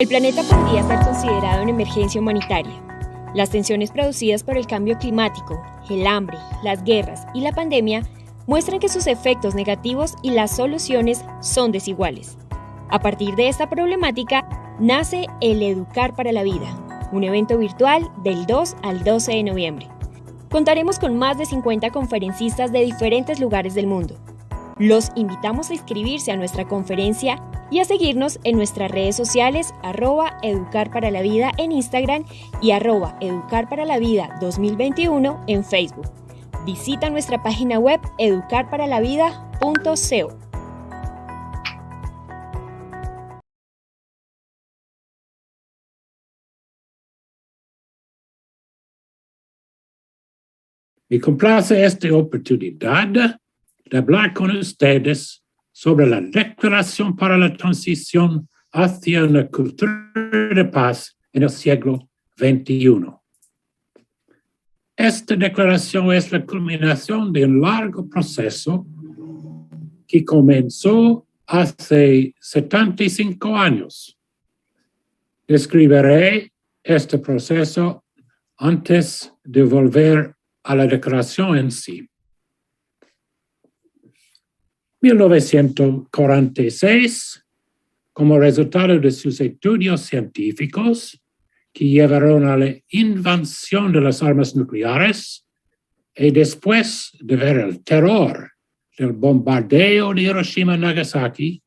El planeta podría estar considerado en emergencia humanitaria. Las tensiones producidas por el cambio climático, el hambre, las guerras y la pandemia muestran que sus efectos negativos y las soluciones son desiguales. A partir de esta problemática, nace el Educar para la Vida, un evento virtual del 2 al 12 de noviembre. Contaremos con más de 50 conferencistas de diferentes lugares del mundo. Los invitamos a inscribirse a nuestra conferencia y a seguirnos en nuestras redes sociales @educarparalavida en Instagram y @educarparalavida2021 en Facebook. Visita nuestra página web educarparalavida.co. Me complace esta oportunidad de hablar con ustedes sobre la Declaración para la Transición hacia una cultura de paz en el siglo XXI. Esta declaración es la culminación de un largo proceso que comenzó hace 75 años. Describiré este proceso antes de volver a la declaración en sí. 1946, como resultado de sus estudios científicos que llevaron a la invención de las armas nucleares y después de ver el terror del bombardeo de Hiroshima y Nagasaki,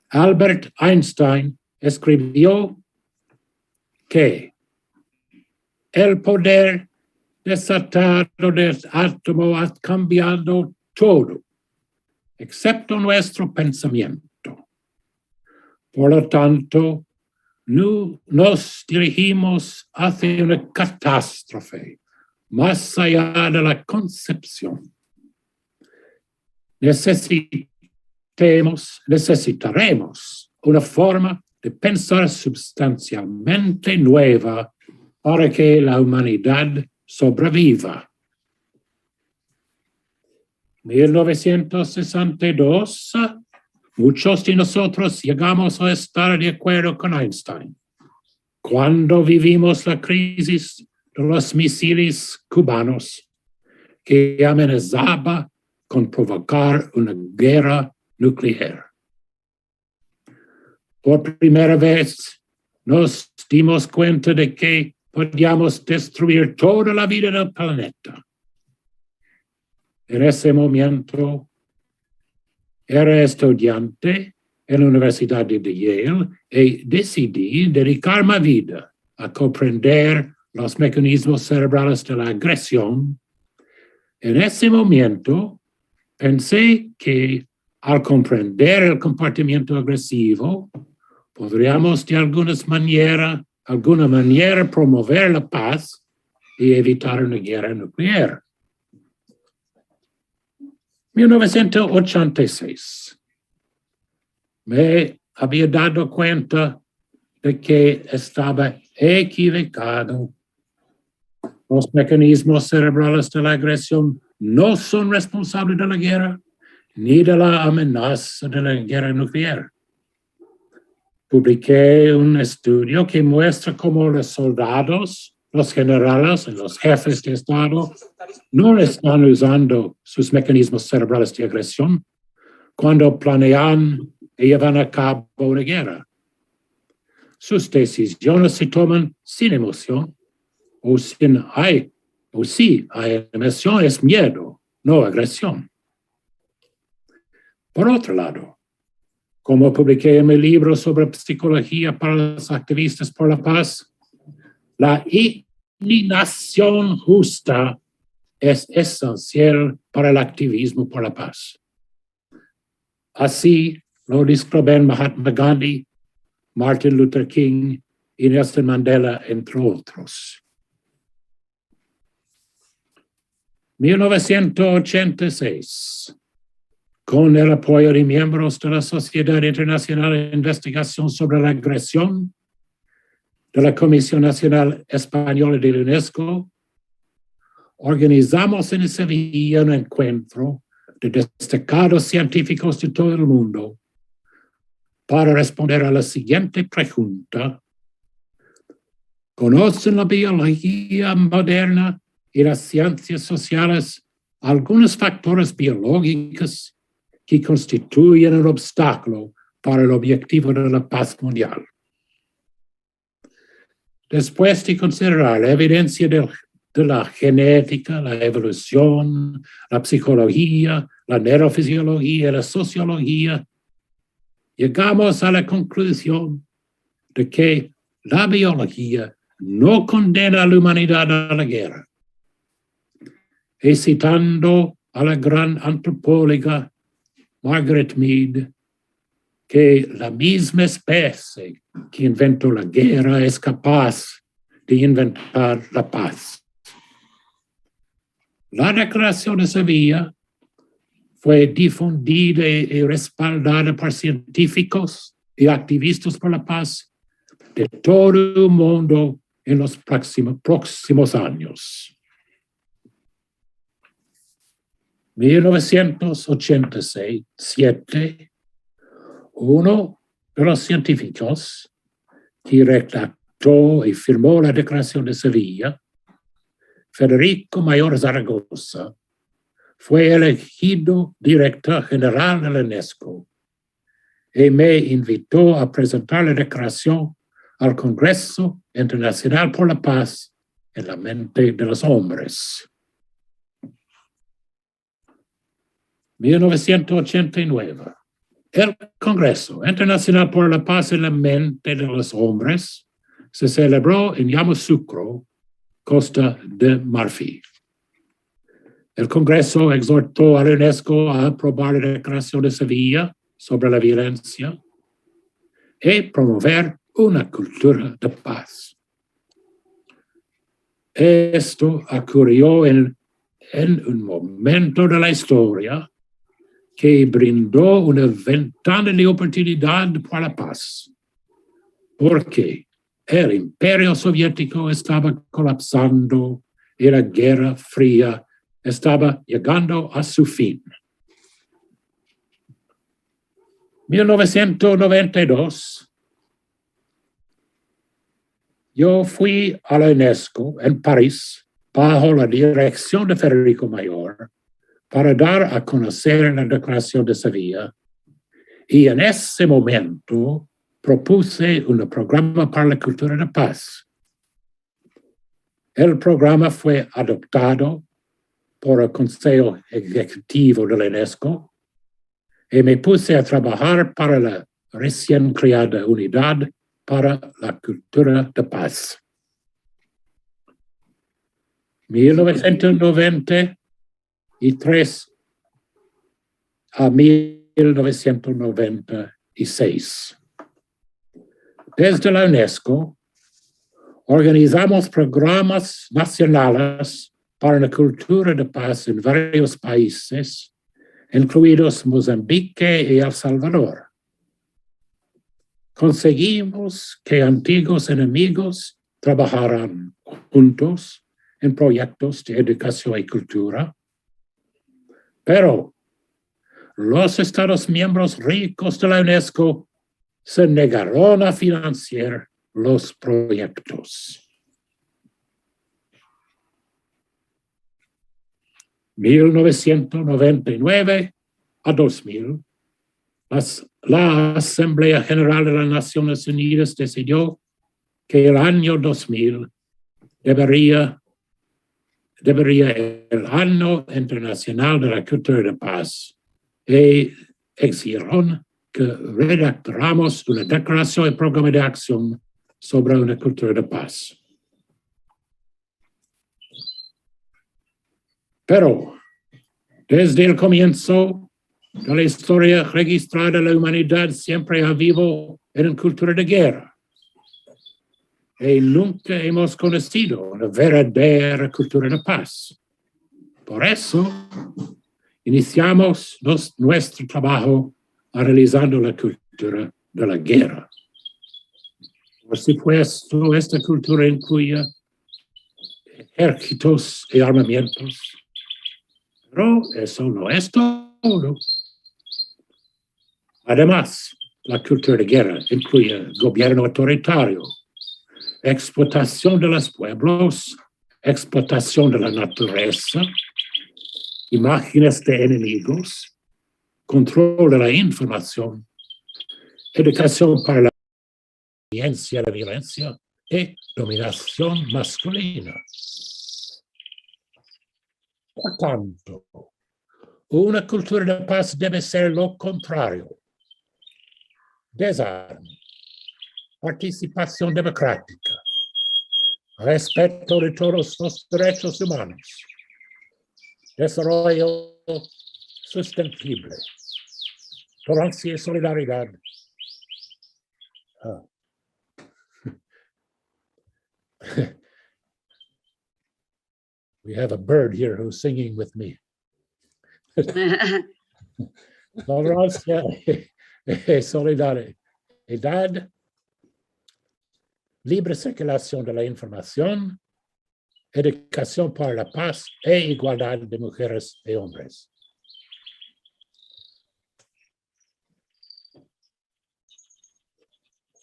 Albert Einstein escribió que el poder desatado del átomo ha cambiado todo, excepto nuestro pensamiento. Por lo tanto, nos dirigimos hacia una catástrofe más allá de la concepción. Necesitaremos una forma de pensar sustancialmente nueva para que la humanidad sobreviva. 1962, muchos de nosotros llegamos a estar de acuerdo con Einstein. Cuando vivimos la crisis de los misiles cubanos, que amenazaba con provocar una guerra nuclear. Por primera vez, nos dimos cuenta de que podíamos destruir toda la vida del planeta. En ese momento, era estudiante en la Universidad de Yale y decidí dedicar mi vida a comprender los mecanismos cerebrales de la agresión. En ese momento, pensé que al comprender el comportamiento agresivo, podríamos de alguna manera promover la paz y evitar una guerra nuclear. 1986. Me había dado cuenta de que estaba equivocado. Los mecanismos cerebrales de la agresión no son responsables de la guerra ni de la amenaza de la guerra nuclear. Publiqué un estudio que muestra cómo los soldados, los generales y los jefes de Estado no están usando sus mecanismos cerebrales de agresión cuando planean y llevan a cabo una guerra. Sus decisiones se toman sin emoción, o si hay emoción, es miedo, no agresión. Por otro lado, como publiqué en mi libro sobre psicología para los activistas por la paz, la indignación justa es esencial para el activismo por la paz. Así lo describen Mahatma Gandhi, Martin Luther King y Nelson Mandela, entre otros. 1986. Con el apoyo de miembros de la Sociedad Internacional de Investigación sobre la Agresión, de la Comisión Nacional Española de la UNESCO, organizamos en Sevilla un encuentro de destacados científicos de todo el mundo para responder a la siguiente pregunta. ¿Conocen la biología moderna y las ciencias sociales algunos factores biológicos que constituyen un obstáculo para el objetivo de la paz mundial? Después de considerar la evidencia de la genética, la evolución, la psicología, la neurofisiología y la sociología, llegamos a la conclusión de que la biología no condena a la humanidad a la guerra. Y citando a la gran antropóloga Margaret Mead, que la misma especie que inventó la guerra es capaz de inventar la paz. La Declaración de Sevilla fue difundida y respaldada por científicos y activistas por la paz de todo el mundo en los próximos años. 1987, uno de los científicos que redactó y firmó la Declaración de Sevilla, Federico Mayor Zaragoza, fue elegido director general de la UNESCO y me invitó a presentar la declaración al Congreso Internacional por la Paz en la mente de los hombres. 1989. El Congreso Internacional por la Paz en la mente de los hombres se celebró en Yamoussoukro, Costa de Marfil. El Congreso exhortó a la UNESCO a aprobar la Declaración de Sevilla sobre la violencia y promover una cultura de paz. Esto ocurrió en un momento de la historia que brindó una ventana de oportunidad para la paz, porque el Imperio Soviético estaba colapsando y la Guerra Fría estaba llegando a su fin. 1992, yo fui a la UNESCO en París bajo la dirección de Federico Mayor para dar a conocer la Declaración de Sevilla, y en ese momento propuse un programa para la cultura de paz. El programa fue adoptado por el Consejo Ejecutivo de la UNESCO y me puse a trabajar para la recién creada Unidad para la Cultura de Paz. 1993 a 1996. Desde la UNESCO, organizamos programas nacionales para la cultura de paz en varios países, incluidos Mozambique y El Salvador. Conseguimos que antiguos enemigos trabajaran juntos en proyectos de educación y cultura, pero los Estados miembros ricos de la UNESCO se negaron a financiar los proyectos. 1999 a 2000, la Asamblea General de las Naciones Unidas decidió que el año 2000 debería el Año Internacional de la Cultura de Paz, y exigieron que redactáramos una declaración y programa de acción sobre una cultura de paz. Pero desde el comienzo de la historia registrada, la humanidad siempre ha vivido en una cultura de guerra y nunca hemos conocido una verdadera cultura de paz. Por eso, iniciamos nuestro trabajo realizando la cultura de la guerra. Por supuesto, esta cultura incluye ejércitos y armamentos, pero eso no es todo. Además, La cultura de guerra incluye gobierno autoritario, explotación de los pueblos, explotación de la naturaleza, imágenes de enemigos, control de la información, educación para la violencia y dominación masculina. Por tanto, una cultura de paz debe ser lo contrario. Desarme, participación democrática, respeto de todos los derechos humanos, desarrollo sustentable, tolerancia y solidaridad. We have a bird here who's singing with me. Tolerancia y solidaridad, libre circulación de la información, educación para la paz e igualdad de mujeres y hombres.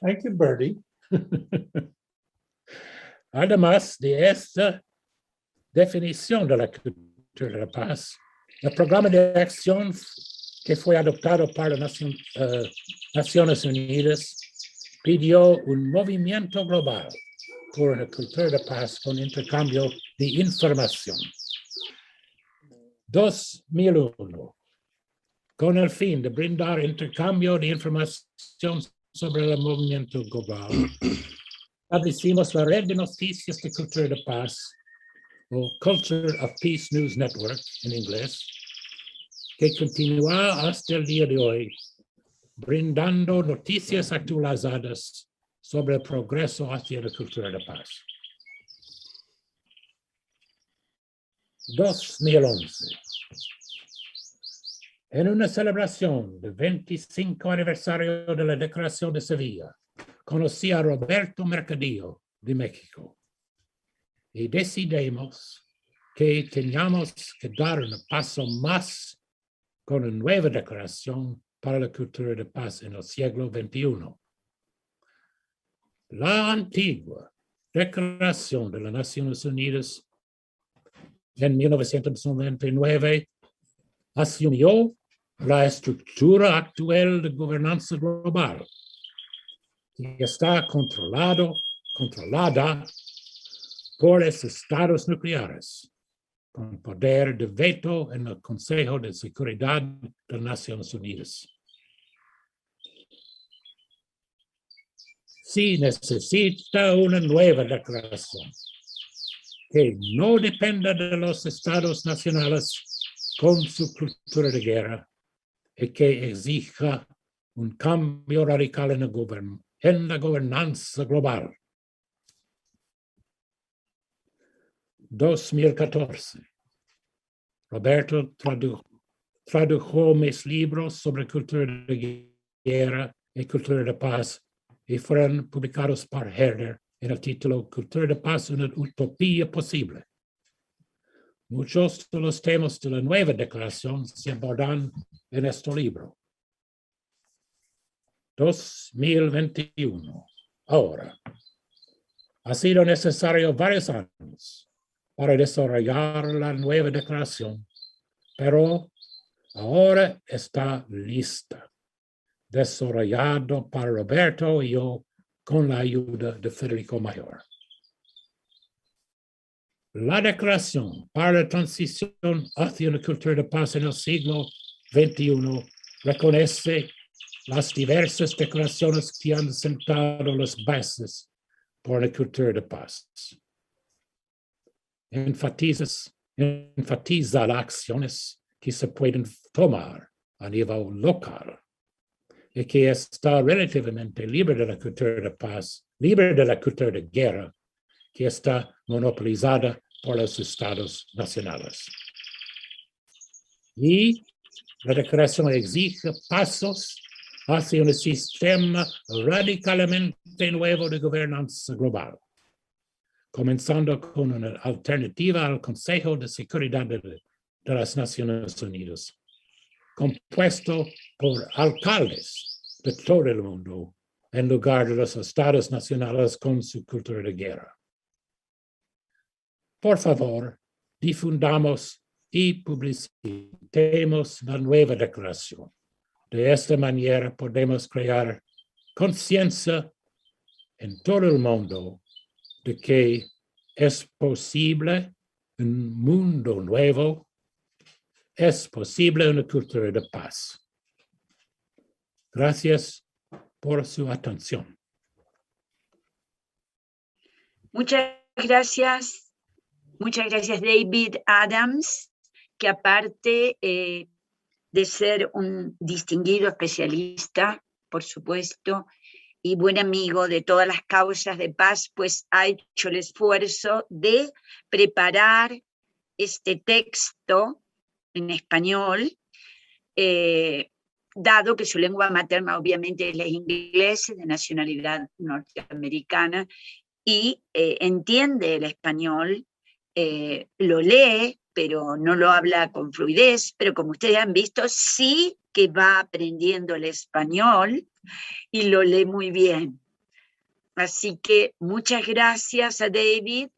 Thank you, Birdie. Además de esta definición de la cultura de la paz, el programa de acción que fue adoptado por las Naciones Unidas pidió un movimiento global por una cultura de paz con intercambio de información. 2001, con el fin de brindar intercambio de información sobre el movimiento global, establecimos la red de noticias de cultura de paz, o Culture of Peace News Network en inglés, que continúa hasta el día de hoy, brindando noticias actualizadas sobre el progreso hacia la cultura de paz. 2011. En una celebración del 25 aniversario de la Declaración de Sevilla, conocí a Roberto Mercadillo de México y decidimos que teníamos que dar un paso más con una nueva declaración para la cultura de paz en el siglo XXI. La antigua Declaración de las Naciones Unidas en 1999 asumió la estructura actual de gobernanza global, que está controlada por los estados nucleares, con poder de veto en el Consejo de Seguridad de las Naciones Unidas. Si necesita una nueva declaración que no dependa de los estados nacionales con su cultura de guerra y que exija un cambio radical en la gobernanza global. 2014. Roberto tradujo mis libros sobre cultura de guerra y cultura de paz y fueron publicados por Herder en el título Cultura de paz, una utopía posible. Muchos de los temas de la nueva declaración se abordan en este libro. 2021. Ahora, ha sido necesario varios años para desarrollar la nueva declaración, pero ahora está lista, desarrollado por Roberto y yo con la ayuda de Federico Mayor. La declaración para la transición hacia una cultura de paz en el siglo XXI reconoce las diversas declaraciones que han sentado las bases por la cultura de paz. Enfatiza las acciones que se pueden tomar a nivel local y que está relativamente libre de la cultura de paz, libre de la cultura de guerra, que está monopolizada por los estados nacionales. Y la declaración exige pasos hacia un sistema radicalmente nuevo de gobernanza global, comenzando con una alternativa al Consejo de Seguridad de las Naciones Unidas, compuesto por alcaldes de todo el mundo en lugar de los estados nacionales con su cultura de guerra. Por favor, difundamos y publicitemos la nueva declaración. De esta manera podemos crear conciencia en todo el mundo de que es posible un mundo nuevo, es posible una cultura de paz. Gracias por su atención. Muchas gracias David Adams, que aparte de ser un distinguido especialista, por supuesto, y buen amigo de todas las causas de paz, pues ha hecho el esfuerzo de preparar este texto en español, dado que su lengua materna obviamente es el inglés, de nacionalidad norteamericana, y entiende el español, lo lee, pero no lo habla con fluidez, pero como ustedes han visto, sí que va aprendiendo el español y lo lee muy bien. Así que muchas gracias a David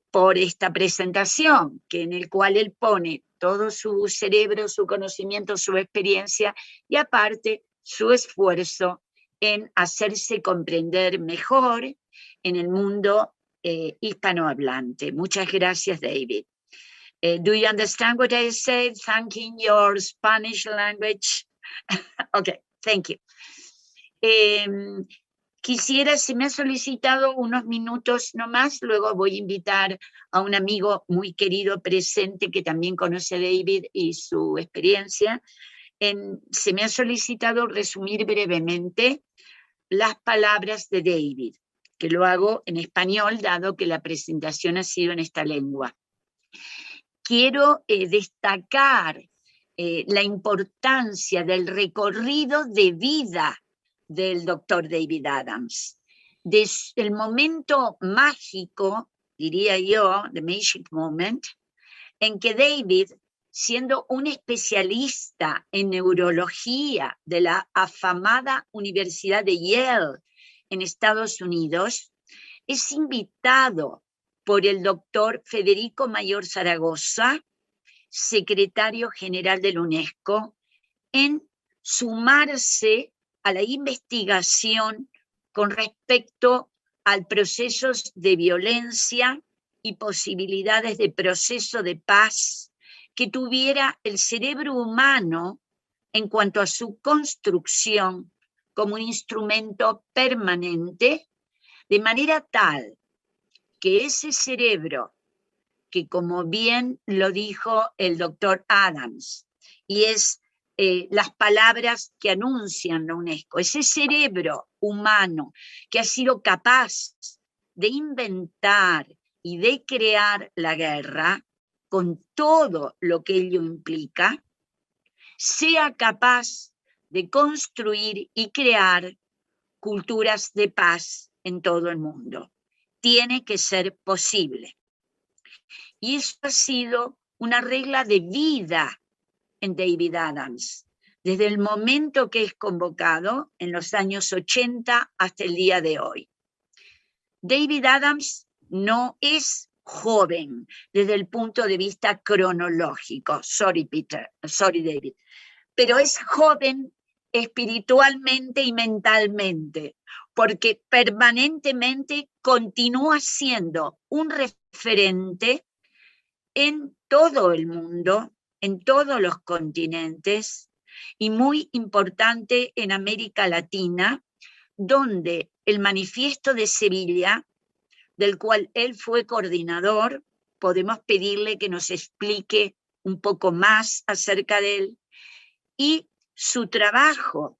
por esta presentación, en el cual él pone todo su cerebro, su conocimiento, su experiencia y aparte su esfuerzo en hacerse comprender mejor en el mundo hispanohablante. Muchas gracias, David. Do you understand what I said? Thanking your Spanish language. Okay, thank you. Quisiera, se me ha solicitado unos minutos nomás, luego voy a invitar a un amigo muy querido presente que también conoce a David y su experiencia. Se me ha solicitado resumir brevemente las palabras de David, que lo hago en español, dado que la presentación ha sido en esta lengua. Quiero destacar la importancia del recorrido de vida del doctor David Adams. Desde el momento mágico, diría yo, the magic moment, en que David, siendo un especialista en neurología de la afamada Universidad de Yale en Estados Unidos, es invitado por el doctor Federico Mayor Zaragoza, secretario general de la UNESCO, en sumarse a la investigación con respecto al procesos de violencia y posibilidades de proceso de paz que tuviera el cerebro humano en cuanto a su construcción como un instrumento permanente, de manera tal que ese cerebro, que como bien lo dijo el doctor Adams, y es las palabras que anuncian la UNESCO, ese cerebro humano que ha sido capaz de inventar y de crear la guerra, con todo lo que ello implica, sea capaz de construir y crear culturas de paz en todo el mundo. Tiene que ser posible. Y eso ha sido una regla de vida en David Adams, desde el momento que es convocado, en los años 80 hasta el día de hoy. David Adams no es joven desde el punto de vista cronológico, sorry David, pero es joven espiritualmente y mentalmente, porque permanentemente continúa siendo un referente en todo el mundo, en todos los continentes, y muy importante en América Latina, donde el Manifiesto de Sevilla, del cual él fue coordinador, podemos pedirle que nos explique un poco más acerca de él, y su trabajo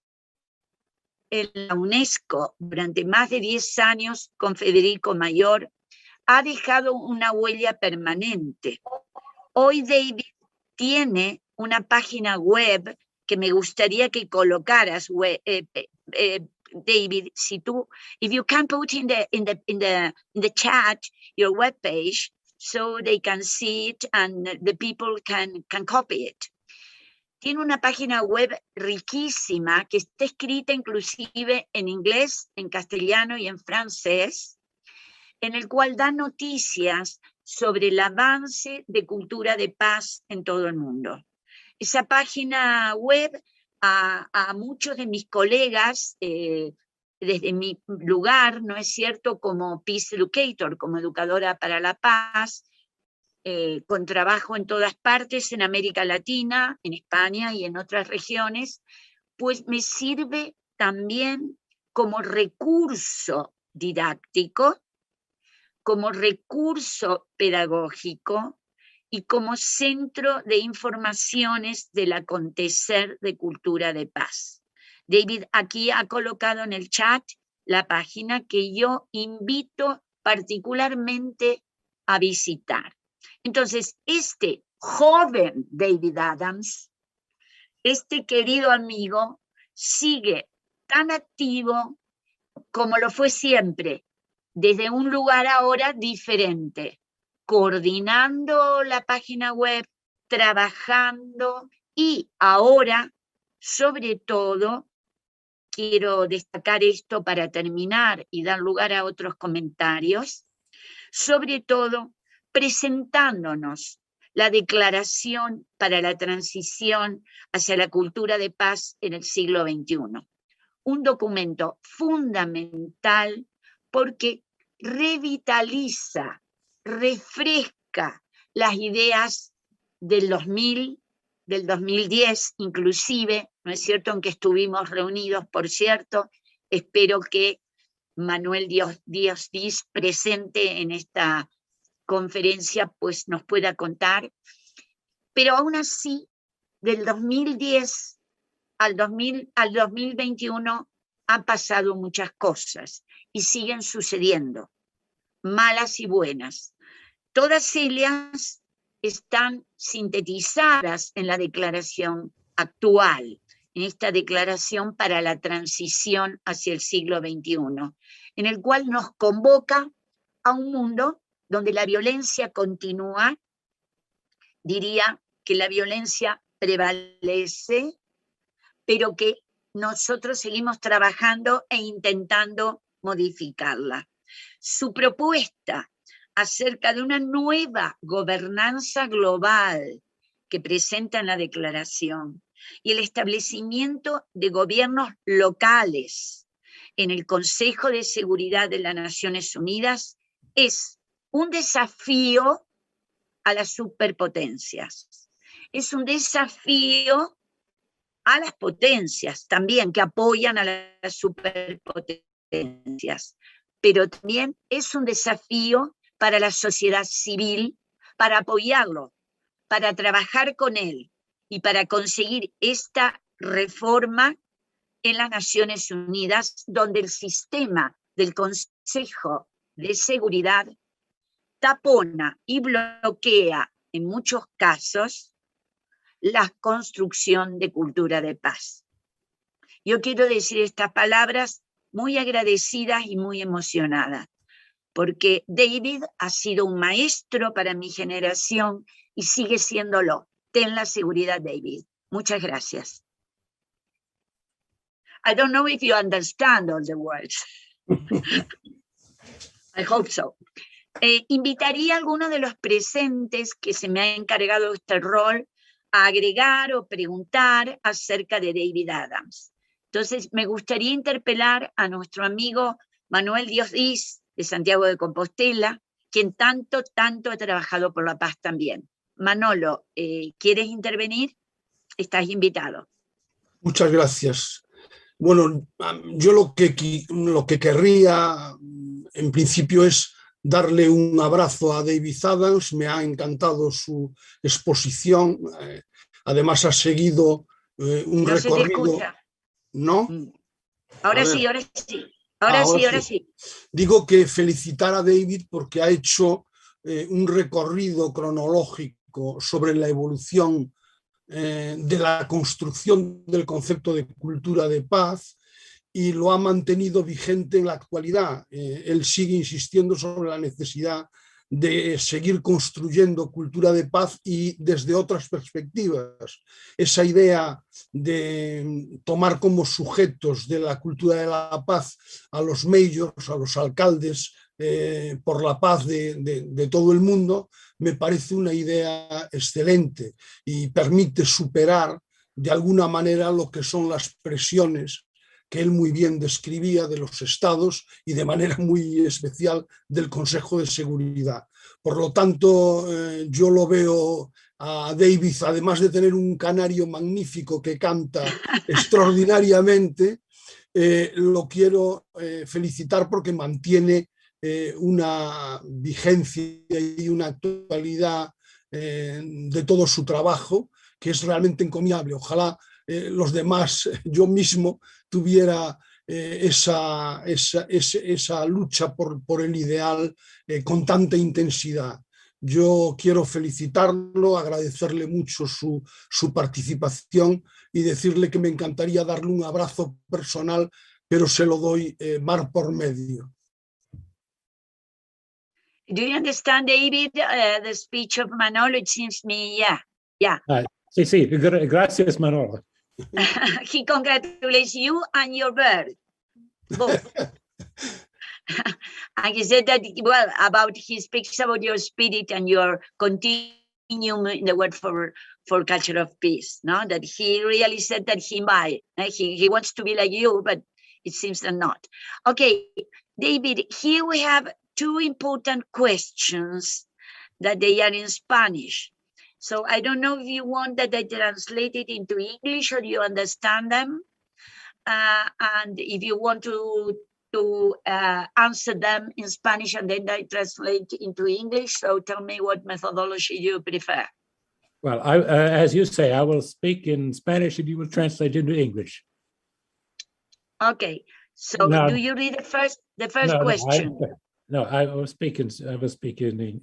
en la UNESCO durante más de 10 años con Federico Mayor ha dejado una huella permanente. Hoy David tiene una página web que me gustaría que colocaras, David, si tú, if you can put in the chat your web page so they can see it and the people can copy it. tiene una página web riquísima que está escrita inclusive en inglés, en castellano y en francés, en el cual da noticias sobre el avance de cultura de paz en todo el mundo. Esa página web a muchos de mis colegas, desde mi lugar, ¿no es cierto?, como Peace Educator, como educadora para la paz, con trabajo en todas partes, en América Latina, en España y en otras regiones, pues me sirve también como recurso didáctico, como recurso pedagógico y como centro de informaciones del acontecer de cultura de paz. David aquí ha colocado en el chat la página que yo invito particularmente a visitar. Entonces, este joven David Adams, este querido amigo, sigue tan activo como lo fue siempre, desde un lugar ahora diferente, coordinando la página web, trabajando y ahora, sobre todo, quiero destacar esto para terminar y dar lugar a otros comentarios, sobre todo presentándonos la Declaración para la Transición hacia la Cultura de Paz en el siglo XXI. Un documento fundamental porque revitaliza, refresca las ideas del 2000, del 2010 inclusive, ¿no es cierto?, en que estuvimos reunidos, por cierto. Espero que Manuel Díaz presente en esta conferencia pues nos pueda contar, pero aún así del 2010 al 2021 han pasado muchas cosas y siguen sucediendo, malas y buenas. Todas ellas están sintetizadas en la declaración actual, en esta declaración para la transición hacia el siglo XXI, en el cual nos convoca a un mundo donde la violencia continúa. Diría que la violencia prevalece, pero que nosotros seguimos trabajando e intentando modificarla. Su propuesta acerca de una nueva gobernanza global que presenta en la declaración y el establecimiento de gobiernos locales en el Consejo de Seguridad de las Naciones Unidas es un desafío a las superpotencias. Es un desafío a las potencias también que apoyan a las superpotencias, pero también es un desafío para la sociedad civil, para apoyarlo, para trabajar con él y para conseguir esta reforma en las Naciones Unidas, donde el sistema del Consejo de Seguridad tapona y bloquea en muchos casos la construcción de cultura de paz. Yo quiero decir estas palabras muy agradecidas y muy emocionadas, porque David ha sido un maestro para mi generación y sigue siéndolo. Ten la seguridad, David. Muchas gracias. I don't know if you understand all the words. I hope so. Invitaría a algunos de los presentes que se me ha encargado este rol a agregar o preguntar acerca de David Adams. Entonces, me gustaría interpelar a nuestro amigo Manuel Díaz de Santiago de Compostela, quien tanto ha trabajado por la paz también. Manolo, ¿quieres intervenir? Estás invitado. Muchas gracias. Bueno, yo lo que querría en principio es darle un abrazo a David Adams. Me ha encantado su exposición. Además ha seguido un recorrido. ¿No? Ahora sí. Digo que felicitar a David porque ha hecho un recorrido cronológico sobre la evolución de la construcción del concepto de cultura de paz y lo ha mantenido vigente en la actualidad. Él sigue insistiendo sobre la necesidad de seguir construyendo cultura de paz y desde otras perspectivas. Esa idea de tomar como sujetos de la cultura de la paz a los mayors, a los alcaldes por la paz de todo el mundo, me parece una idea excelente y permite superar de alguna manera lo que son las presiones que él muy bien describía de los estados y de manera muy especial del Consejo de Seguridad. Por lo tanto, yo lo veo a David, además de tener un canario magnífico que canta extraordinariamente, lo quiero felicitar porque mantiene una vigencia y una actualidad de todo su trabajo, que es realmente encomiable. Ojalá los demás, yo mismo, tuviera esa lucha por el ideal con tanta intensidad. Yo quiero felicitarlo, agradecerle mucho su participación y decirle que me encantaría darle un abrazo personal, pero se lo doy mar por medio. Do you understand, David, the speech of Manolo? It seems to me, yeah. Sí, gracias, Manolo. He congratulates you and your bird, both. And he said that, well, he speaks about your spirit and your continuum in the word for culture of peace, no? That he really said that he wants to be like you, but it seems that not. Okay, David, here we have two important questions that they are in Spanish. So I don't know if you want that I translate it into English or you understand them. And if you want to answer them in Spanish and then I translate into English, so tell me what methodology you prefer. Well, as you say, I will speak in Spanish and you will translate into English. Okay, so now, do you read the first question? No, I was speaking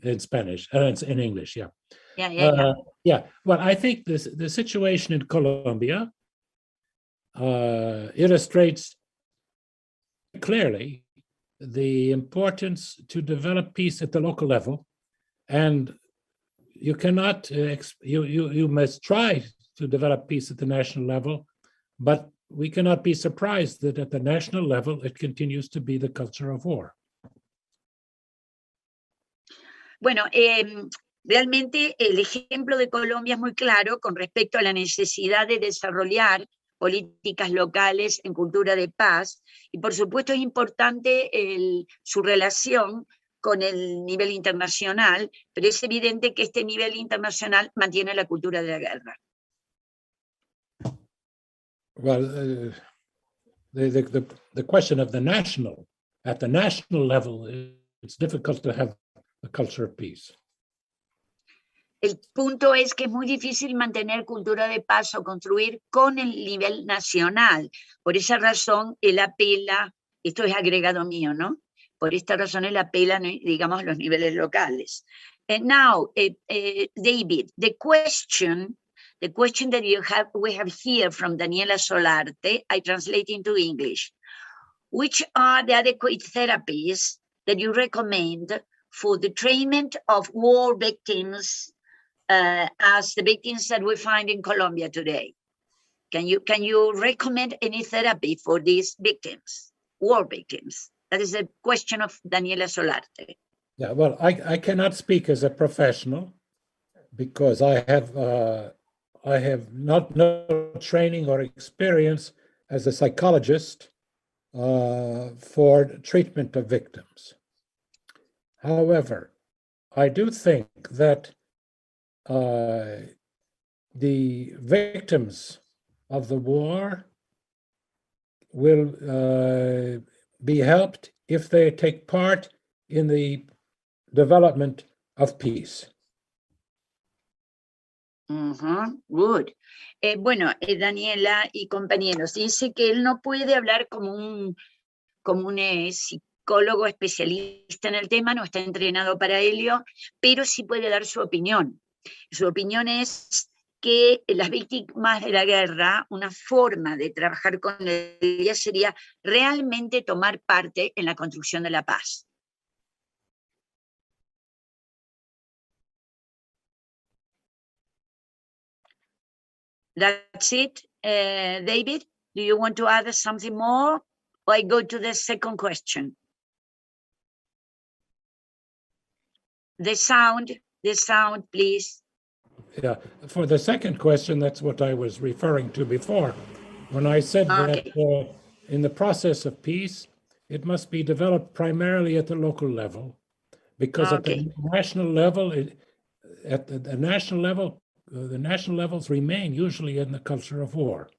in Spanish, in English, yeah. Yeah. Well, I think the situation in Colombia illustrates clearly the importance to develop peace at the local level, and you cannot you must try to develop peace at the national level, but we cannot be surprised that at the national level it continues to be the culture of war. Bueno, realmente el ejemplo de Colombia es muy claro con respecto a la necesidad de desarrollar políticas locales en cultura de paz, y por supuesto es importante su relación con el nivel internacional, pero es evidente que este nivel internacional mantiene la cultura de la guerra. Well, the question of at the national level, it's difficult to have a culture of peace. El punto es que es muy difícil mantener cultura de paz o construir con el nivel nacional. Por esa razón, él apela, esto es agregado mío, ¿no? Por esta razón, él apela, digamos, a los niveles locales. And now, David, the question that we have here from Daniela Solarte, I translate into English. Which are the adequate therapies that you recommend for the treatment of war victims as the victims that we find in Colombia today? Can you recommend any therapy for these victims, war victims? That is a question of Daniela Solarte. Yeah, well, I cannot speak as a professional because I have no training or experience as a psychologist for treatment of victims. However, I do think that the victims of the war will be helped if they take part in the development of peace. Good. Bueno, Daniela y compañeros, dice que él no puede hablar como un psicólogo especialista en el tema, no está entrenado para ello, pero sí puede dar su opinión. Su opinión es que las víctimas de la guerra, una forma de trabajar con ellas sería realmente tomar parte en la construcción de la paz. That's it, David? Do you want to add something more? Or I go to the second question? The sound, please. Yeah, for the second question, that's what I was referring to before. When I said that in the process of peace, it must be developed primarily at the local level, because at the national level, the national levels remain usually in the culture of war.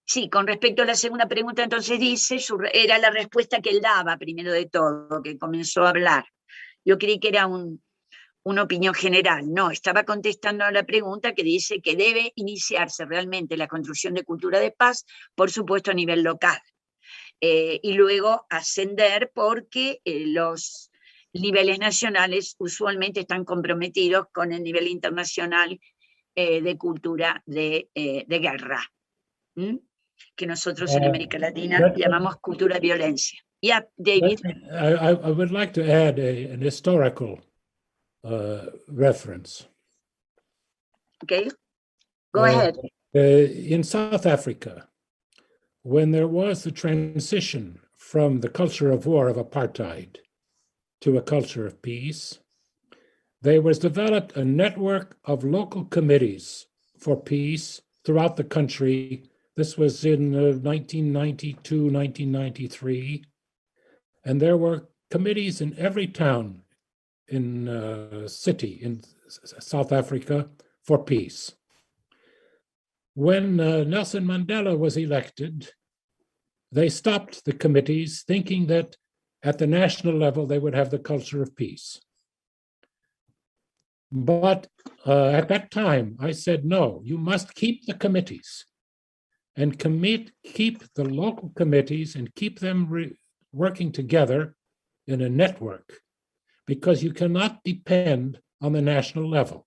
Sí, con respecto a la segunda pregunta, entonces dice, era la respuesta que él daba primero de todo, que comenzó a hablar. Yo creí que era una opinión general. No, estaba contestando a la pregunta que dice que debe iniciarse realmente la construcción de cultura de paz, por supuesto a nivel local, y luego ascender porque los niveles nacionales usualmente están comprometidos con el nivel internacional de cultura de guerra, que nosotros en América Latina llamamos cultura de violencia. Yeah, David. I would like to add an historical reference. Okay, go ahead. In South Africa, when there was the transition from the culture of war of apartheid to a culture of peace, there was developed a network of local committees for peace throughout the country. This was in 1992, 1993. And there were committees in every town in city in South Africa for peace. When Nelson Mandela was elected, they stopped the committees, thinking that at the national level they would have the culture of peace. But at that time, I said, no, you must keep the committees and keep the local committees and keep them working together in a network, because you cannot depend on the national level.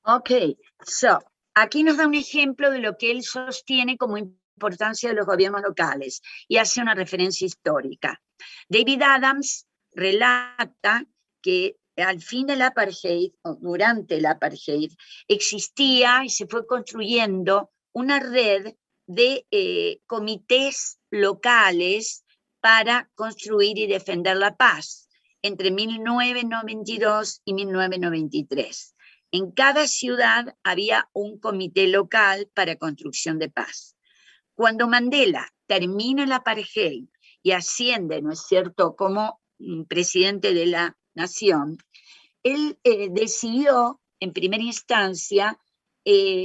Ok, so, aquí nos da un ejemplo de lo que él sostiene como importancia de los gobiernos locales y hace una referencia histórica. David Adams relata que al fin del apartheid, o durante el apartheid, existía y se fue construyendo una red de comités locales para construir y defender la paz entre 1992 y 1993. En cada ciudad había un comité local para construcción de paz. Cuando Mandela termina el apartheid y asciende, ¿no es cierto?, como presidente de la nación, él decidió, en primera instancia,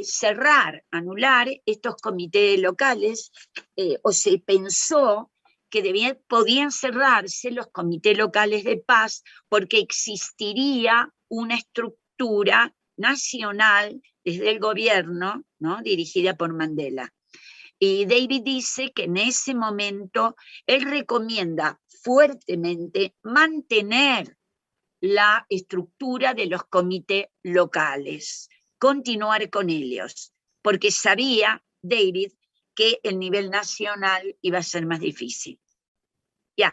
cerrar, anular estos comités locales, o se pensó que podían cerrarse los comités locales de paz porque existiría una estructura nacional desde el gobierno, ¿no?, dirigida por Mandela. Y David dice que en ese momento él recomienda fuertemente mantener la estructura de los comités locales, continuar con ellos, porque sabía David que el nivel nacional iba a ser más difícil. Yeah.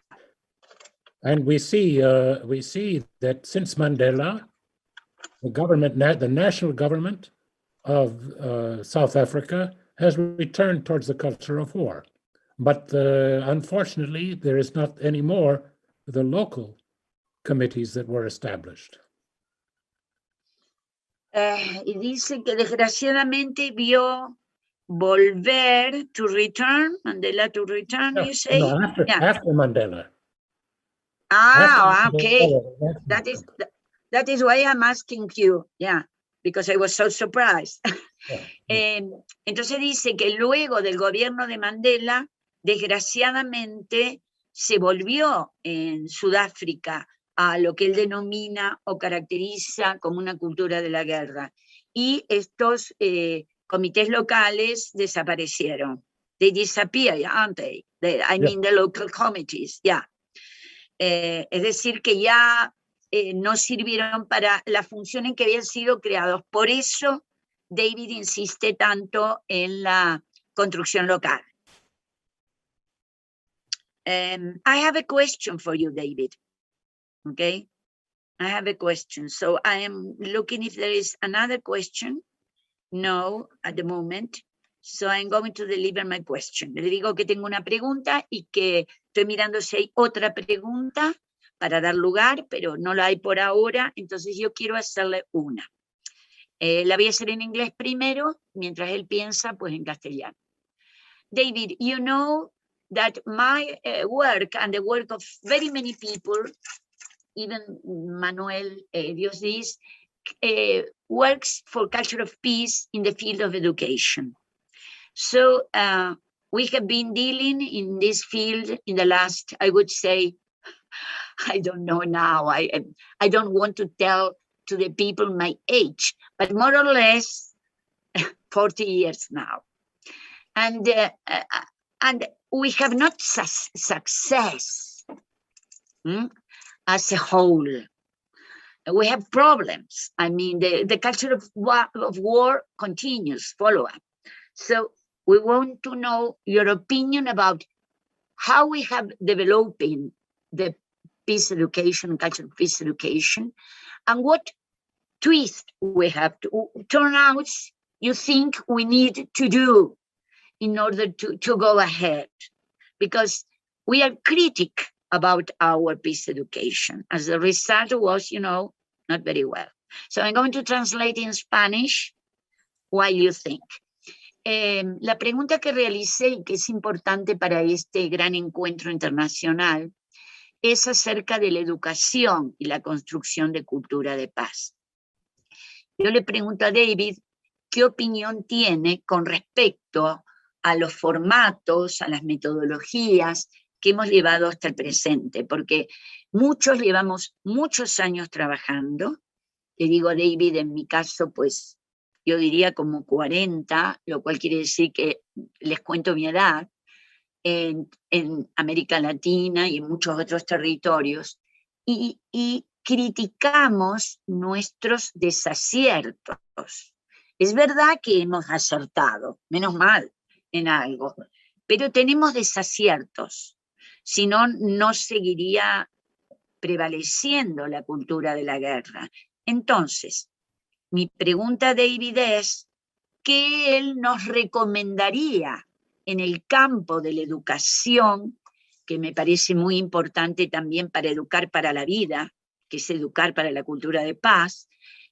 And we see that since Mandela, the national government of South Africa has returned towards the culture of war. But unfortunately, there is not anymore the local committees that were established. Y dice que desgraciadamente vio volver to return, Mandela to return, you say? No, after Mandela. Okay. That is why I'm asking you, yeah, because I was so surprised. Entonces dice que luego del gobierno de Mandela, desgraciadamente, se volvió en Sudáfrica a lo que él denomina o caracteriza como una cultura de la guerra. Y estos comités locales desaparecieron. They disappeared, aren't they? I mean the local committees, yeah. Es decir, que ya no sirvieron para la función en que habían sido creados. Por eso David insiste tanto en la construcción local. I have a question for you, David. Okay? I have a question. So I am looking if there is another question. No, at the moment. So I'm going to deliver my question. Le digo que tengo una pregunta y que estoy mirando si hay otra pregunta para dar lugar, pero no la hay por ahora, entonces yo quiero hacerle una. La voy a hacer en inglés primero, mientras él piensa, pues en castellano. David, you know that my work and the work of very many people, even Manuel Diosdis, works for culture of peace in the field of education. So we have been dealing in this field in the last, I would say, I don't know now, I don't want to tell to the people my age, but more or less 40 years now. And we have not success as a whole. We have problems. I mean, the culture of war continues, follow up. So we want to know your opinion about how we have developing the peace education, culture of peace education, and what twist we have to turn out you think we need to do in order to go ahead. Because we are critic about our peace education. As the result was, not very well. So I'm going to translate in Spanish while you think. La pregunta que realicé y que es importante para este gran encuentro internacional es acerca de la educación y la construcción de cultura de paz. Yo le pregunto a David qué opinión tiene con respecto a los formatos, a las metodologías que hemos llevado hasta el presente, porque muchos llevamos muchos años trabajando. Le digo a David, en mi caso, pues yo diría como 40, lo cual quiere decir que les cuento mi edad, en América Latina y en muchos otros territorios, y criticamos nuestros desaciertos. Es verdad que hemos acertado, menos mal, en algo, pero tenemos desaciertos, si no, no seguiría prevaleciendo la cultura de la guerra. Entonces, mi pregunta, David, es ¿qué él nos recomendaría en el campo de la educación, que me parece muy importante también para educar para la vida, que es educar para la cultura de paz?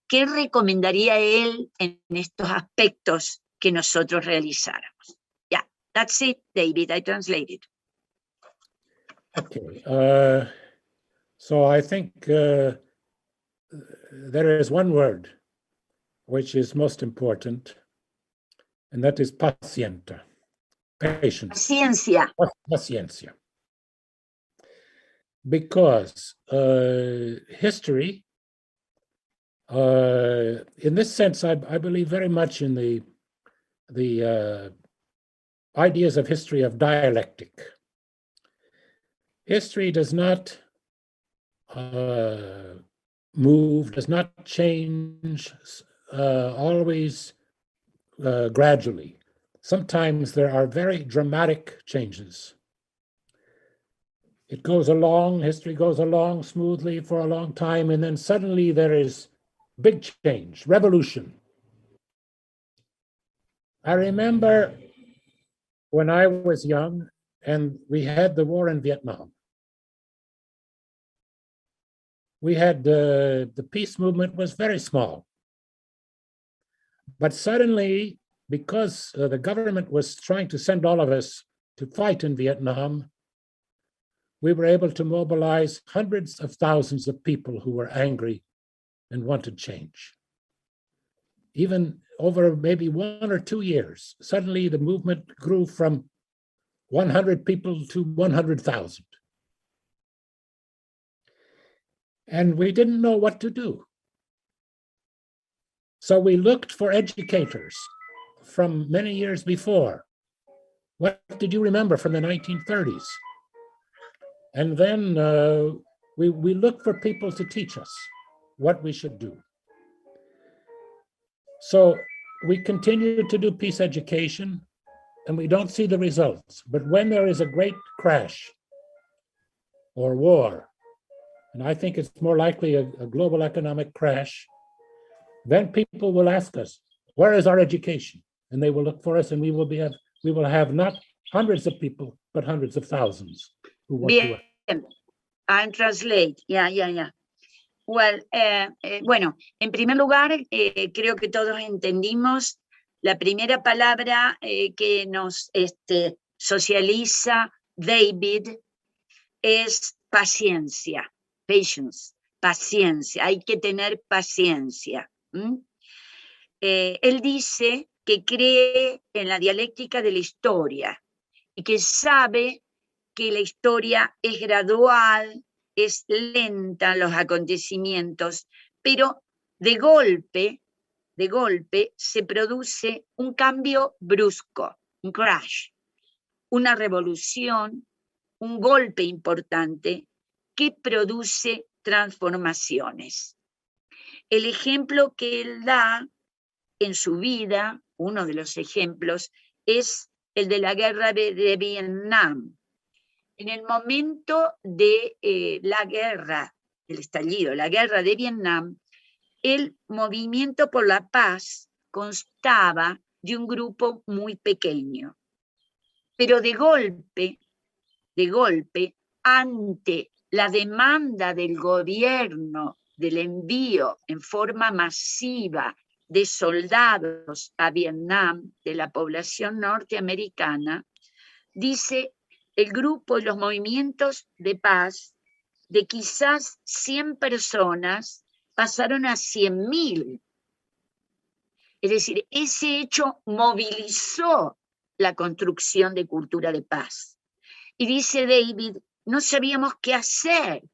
¿Qué recomendaría él en estos aspectos que nosotros realizáramos? Yeah, that's it, David, I translated. Okay, so I think there is one word which is most important, and that is paciencia, patience. Paciencia. Paciencia. Because history, in this sense, I believe very much in the ideas of history of dialectic. History does not move, does not change always gradually. Sometimes there are very dramatic changes. It goes along, history goes along smoothly for a long time, and then suddenly there is big change, revolution. I remember when I was young and we had the war in Vietnam. We had the peace movement was very small. But suddenly, because the government was trying to send all of us to fight in Vietnam, we were able to mobilize hundreds of thousands of people who were angry and wanted change. Even over maybe 1 or 2 years, suddenly the movement grew from 100 people to 100,000. And we didn't know what to do. So we looked for educators from many years before. What did you remember from the 1930s? And then we looked for people to teach us what we should do. So we continue to do peace education, and we don't see the results. But when there is a great crash or war, and I think it's more likely a global economic crash, then people will ask us, where is our education? And they will look for us, and we will have not hundreds of people, but hundreds of thousands who want to. Bien, I'll translate. Yeah. Well, bueno, en primer lugar, creo que todos entendimos la primera palabra que nos socializa David es paciencia, patience, paciencia, hay que tener paciencia. Él dice que cree en la dialéctica de la historia y que sabe que la historia es gradual, es lenta los acontecimientos, pero de golpe se produce un cambio brusco, un crash, una revolución, un golpe importante que produce transformaciones. El ejemplo que él da en su vida, uno de los ejemplos, es el de la guerra de Vietnam. En el momento de la guerra, el estallido, la guerra de Vietnam, el movimiento por la paz constaba de un grupo muy pequeño. Pero de golpe, ante la demanda del gobierno del envío en forma masiva de soldados a Vietnam, de la población norteamericana, dice el grupo y los movimientos de paz de quizás 100 personas pasaron a 100.000. Es decir, ese hecho movilizó la construcción de cultura de paz. Y dice David, no sabíamos qué hacer,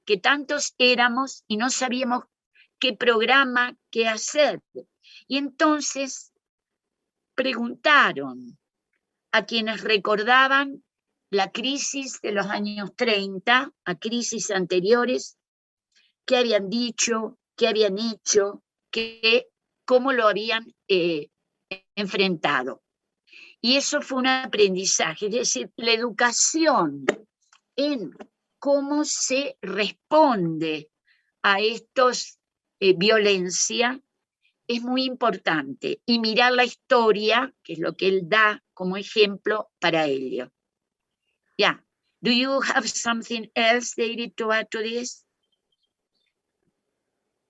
que tantos éramos y no sabíamos qué programa, qué hacer. Y entonces preguntaron a quienes recordaban la crisis de los años 30, a crisis anteriores, qué habían dicho, qué habían hecho, cómo lo habían enfrentado. Y eso fue un aprendizaje, es decir, la educación en cómo se responde a estos violencia es muy importante, y mirar la historia, que es lo que él da como ejemplo para ello. Yeah. Do you have something else, David, to add to this?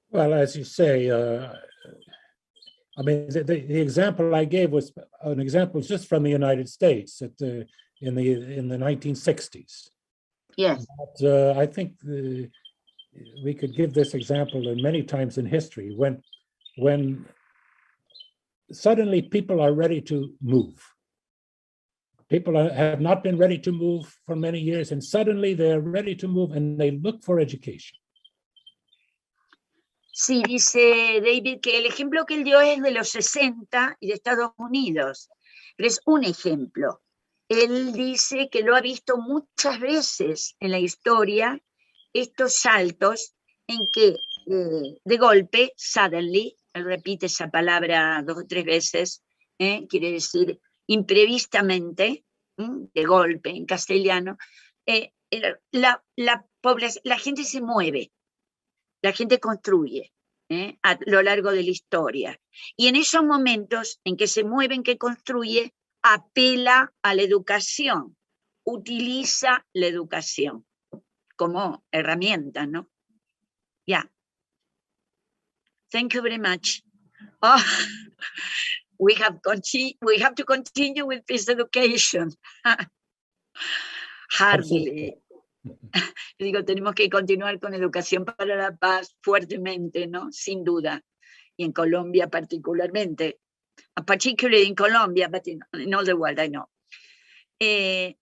Well, as you say, I mean, the example I gave was an example just from the United States in the 1960s. Yes. But, I think we could give this example many times in history when suddenly people are ready to move. People have not been ready to move for many years, and suddenly they're ready to move and they look for education. Sí, dice David que el ejemplo que él dio es de los 60 y de Estados Unidos, pero es un ejemplo. Él dice que lo ha visto muchas veces en la historia, estos saltos en que de golpe, suddenly, él repite esa palabra 2 o 3 veces, quiere decir imprevistamente, de golpe en castellano, la gente se mueve. La gente construye a lo largo de la historia. Y en esos momentos en que se mueven, que construye, apela a la educación, utiliza la educación como herramienta, ¿no? Yeah. Thank you very much. Oh, we have to continue with peace education. Hardly. Digo, tenemos que continuar con educación para la paz fuertemente, ¿no? Sin duda. Y en Colombia particularmente. Particularly in Colombia, but in all the world, I know.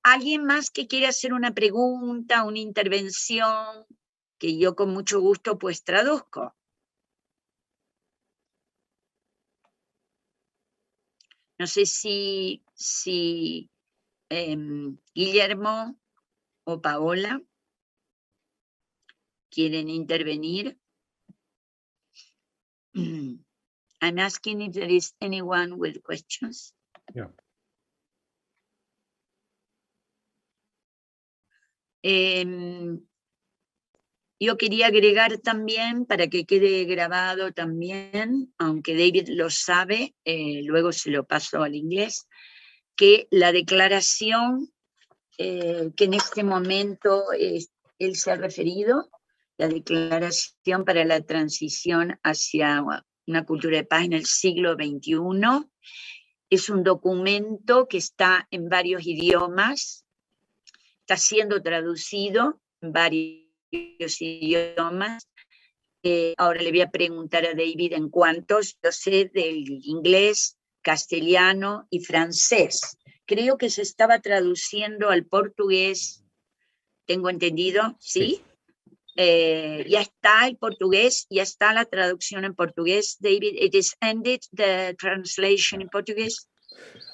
¿Alguien más que quiera hacer una pregunta, una intervención? Que yo con mucho gusto pues traduzco. No sé si Guillermo o Paola quieren intervenir. I'm asking if there is anyone with questions. Yeah. Yo quería agregar también, para que quede grabado también, aunque David lo sabe, luego se lo paso al inglés, que la declaración que en este momento él se ha referido, la Declaración para la Transición hacia una cultura de paz en el siglo XXI, es un documento que está en varios idiomas, está siendo traducido en varios idiomas. Ahora le voy a preguntar a David en cuántos. Yo sé del inglés, castellano y francés. Creo que se estaba traduciendo al portugués, tengo entendido, ¿sí? Ya está el portugués, ya está la traducción en portugués. David, it is ended the translation in Portuguese.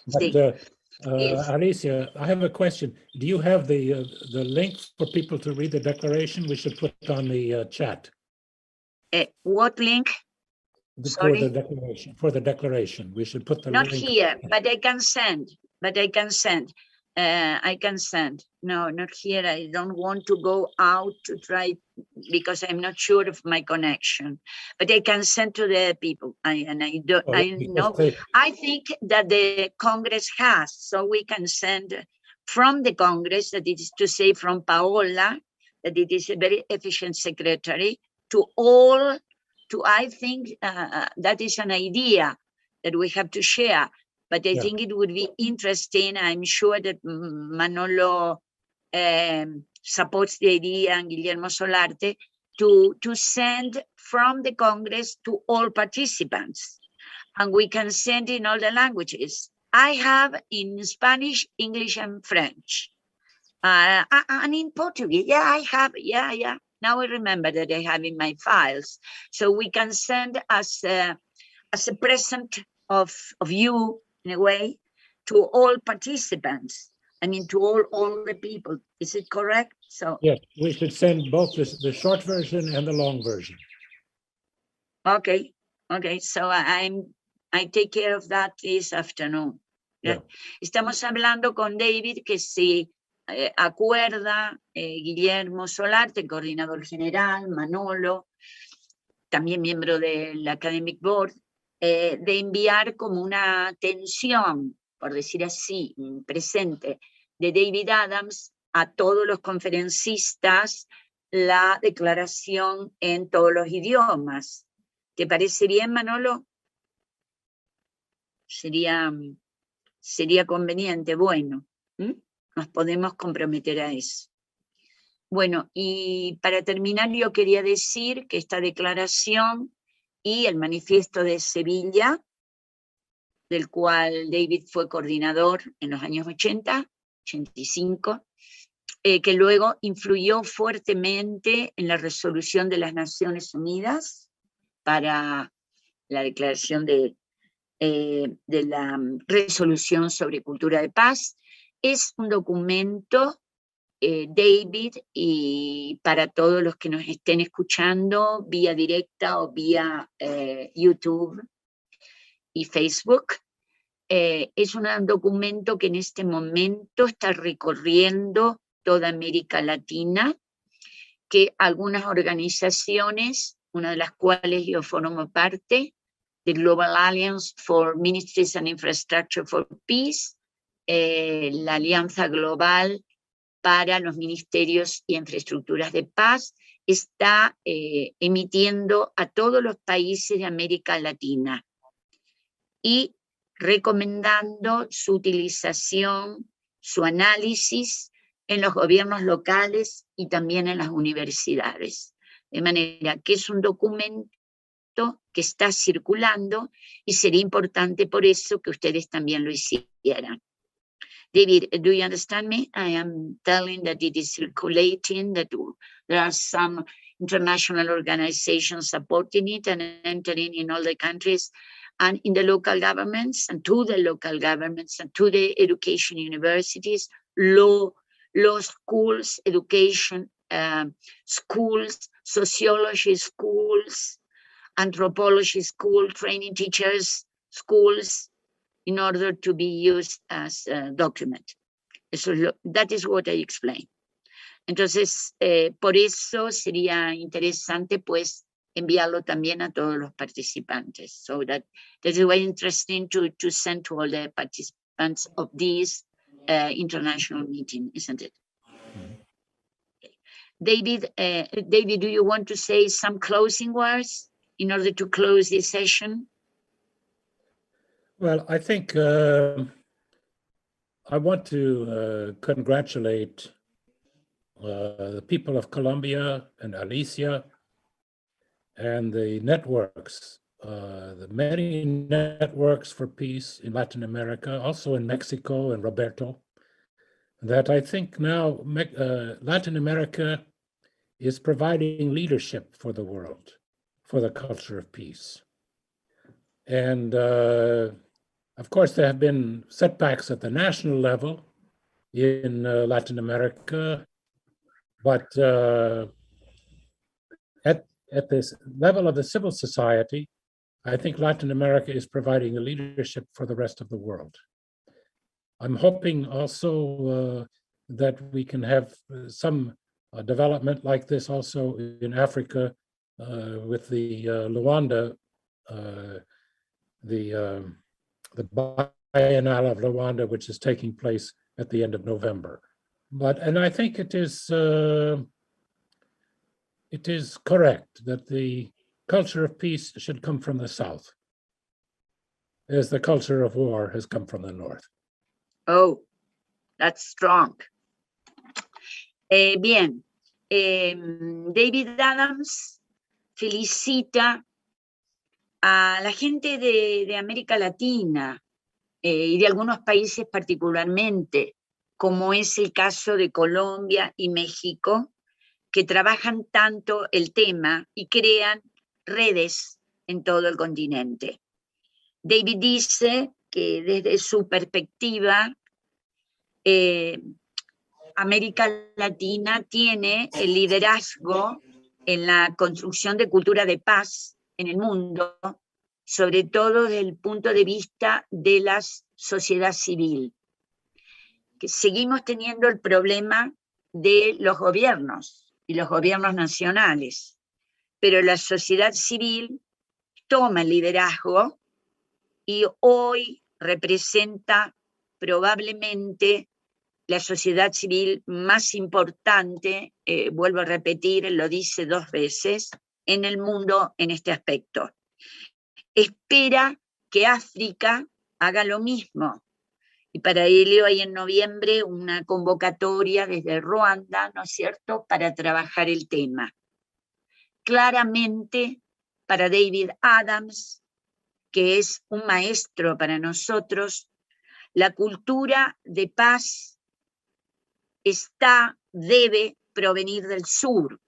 But, Alicia, I have a question. Do you have the link for people to read the declaration? We should put on the chat. What link? For the declaration. For the declaration, we should put the not link. Not here, but I can send. I can send. No, not here. I don't want to go out to try because I'm not sure of my connection. But I can send to the people. I think that the Congress has, so we can send from the Congress, that it is to say from Paola, that it is a very efficient secretary, to all. I think that is an idea that we have to share. But I think it would be interesting. I'm sure that Manolo supports the idea, and Guillermo Solarte, to send from the Congress to all participants. And we can send in all the languages. I have in Spanish, English, and French. And in Portuguese, I have, Now I remember that I have in my files. So we can send as a present of you, in a way, to all participants. I mean, to all the people. Is it correct? So yes, we should send both the short version and the long version. Okay. So I take care of that this afternoon. Yeah. Estamos hablando con David que si acuerda Guillermo Solarte, coordinador general, Manolo, también miembro del Academic Board, de enviar como una atención, por decir así, presente, de David Adams a todos los conferencistas la declaración en todos los idiomas. ¿Te parece bien, Manolo? Sería conveniente, bueno. Nos podemos comprometer a eso. Bueno, y para terminar yo quería decir que esta declaración y el manifiesto de Sevilla, del cual David fue coordinador en los años 80, 85, que luego influyó fuertemente en la resolución de las Naciones Unidas para la declaración de la resolución sobre cultura de paz, es un documento, David, y para todos los que nos estén escuchando vía directa o vía YouTube y Facebook, es un documento que en este momento está recorriendo toda América Latina, que algunas organizaciones, una de las cuales yo formo parte, the Global Alliance for Ministries and Infrastructure for Peace, la Alianza Global para los Ministerios y Infraestructuras de Paz, está emitiendo a todos los países de América Latina y recomendando su utilización, su análisis en los gobiernos locales y también en las universidades. De manera que es un documento que está circulando y sería importante por eso que ustedes también lo hicieran. David, do you understand me? I am telling that it is circulating, that there are some international organizations supporting it and entering in all the countries and in the local governments and to the local governments and to the education universities, law schools, education schools, sociology schools, anthropology school, training teachers, schools, in order to be used as a document. That is what I explained. Entonces, por eso sería interesante, pues, enviarlo también a todos los participantes. So that is very interesting to send to all the participants of this international meeting, isn't it? David, David, do you want to say some closing words in order to close this session? Well, I think I want to congratulate the people of Colombia and Alicia and the networks, the many networks for peace in Latin America, also in Mexico and Roberto, that I think now Latin America is providing leadership for the world, for the culture of peace. And of course, there have been setbacks at the national level in Latin America, but at this level of the civil society, I think Latin America is providing a leadership for the rest of the world. I'm hoping also that we can have some development like this also in Africa with the Luanda, the Biennale of Luanda, which is taking place at the end of November. And I think it is correct that the culture of peace should come from the South, as the culture of war has come from the North. Oh, that's strong. Bien, David Adams felicita a la gente de América Latina y de algunos países particularmente, como es el caso de Colombia y México, que trabajan tanto el tema y crean redes en todo el continente. David dice que desde su perspectiva, América Latina tiene el liderazgo en la construcción de cultura de paz en el mundo, sobre todo desde el punto de vista de la sociedad civil. Que seguimos teniendo el problema de los gobiernos y los gobiernos nacionales, pero la sociedad civil toma el liderazgo y hoy representa probablemente la sociedad civil más importante, vuelvo a repetir, lo dice 2 veces, en el mundo en este aspecto. Espera que África haga lo mismo. Y para ello hay en noviembre una convocatoria desde Ruanda, ¿no es cierto?, para trabajar el tema. Claramente, para David Adams, que es un maestro para nosotros, la cultura de paz debe provenir del sur.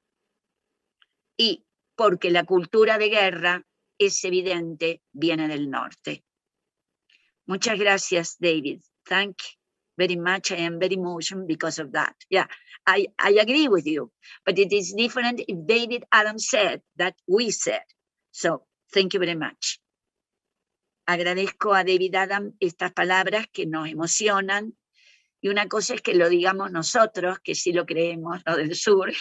Y porque la cultura de guerra, es evidente, viene del norte. Muchas gracias, David. Thank you very much. I am very emotional because of that. Yeah, I agree with you, but it is different if David Adams said that we said. So, thank you very much. Agradezco a David Adams estas palabras que nos emocionan, y una cosa es que lo digamos nosotros, que sí lo creemos, lo del sur,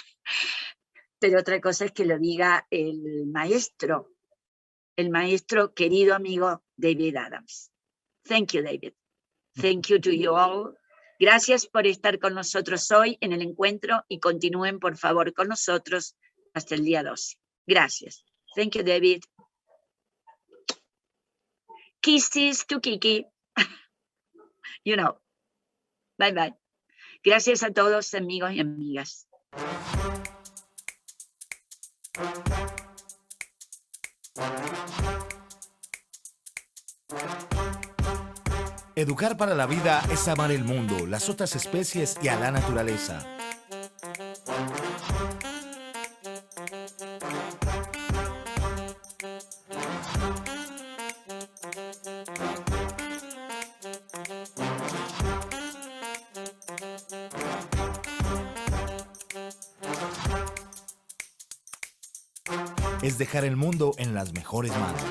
pero otra cosa es que lo diga el maestro querido amigo David Adams. Thank you, David. Thank you to you all. Gracias por estar con nosotros hoy en el encuentro y continúen, por favor, con nosotros hasta el día 12. Gracias. Thank you, David. Kisses to Kiki. You know. Bye, bye. Gracias a todos, amigos y amigas. Educar para la vida es amar el mundo, las otras especies y a la naturaleza. Es dejar el mundo en las mejores manos.